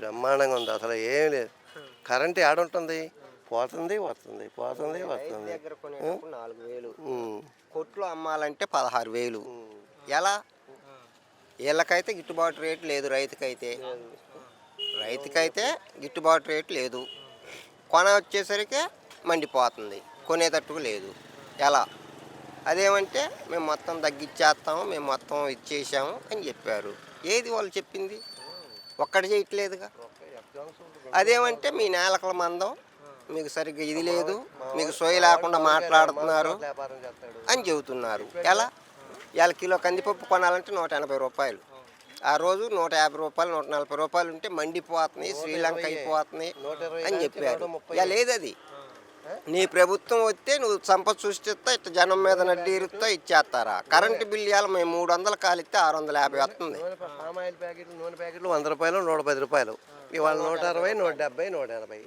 బ్రహ్మాండంగా ఉంది. అసలు ఏం లేదు. కరెంట్ ఏడుంటుంది? పోతుంది, వస్తుంది, పోతుంది, రైతు వస్తుంది. దగ్గర కొనేటప్పుడు 4,000, హ్మ్. కొట్లో అమ్మాలంటే 16,000. హ్మ్. ఎలా? వీళ్ళకైతే గిట్టుబాటు రేటు లేదు. రైతుకైతే గిట్టుబాటు రేటు లేదు. కొన వచ్చేసరికి మండిపోతుంది, కొనేటట్టుగా లేదు. ఎలా? అదేమంటే మేము మొత్తం తగ్గిచ్చేస్తాము, మేము మొత్తం ఇచ్చేసాము అని చెప్పారు. ఏది వాళ్ళు చెప్పింది? ఒక్కటి చేయట్లేదుగా. అదేమంటే మీ నేలకల మందం, మీకు సరిగ్గా ఇది లేదు, మీకు సోయి లేకుండా మాట్లాడుతున్నారు వ్యాపారం చేస్తాడు. అని చెబుతున్నారు. ఎలా? ఇవాళ కిలో కందిపప్పు కొనాలంటే 180 రూపాయలు. ఆ రోజు 150 రూపాయలు, 140 రూపాయలు ఉంటే మండిపోతున్నాయి, శ్రీలంక అయిపోతున్నాయి 120 అని నుంచి చెప్పారు. 130. ఇక లేదది. నీ ప్రభుత్వం వస్తే నువ్వు సంపద సృష్టిస్తా, ఇట్లా జనం మీద నడ్డీరుస్తా ఇచ్చేస్తారా? కరెంటు బిల్లు ఇవాళ మేము 300 కాలిస్తే 650 వస్తుంది. పామాయిల్ ప్యాకెట్లు, నూనె ప్యాకెట్లు 100 రూపాయలు, 110 రూపాయలు. ఇవాళ 160, 170, 180.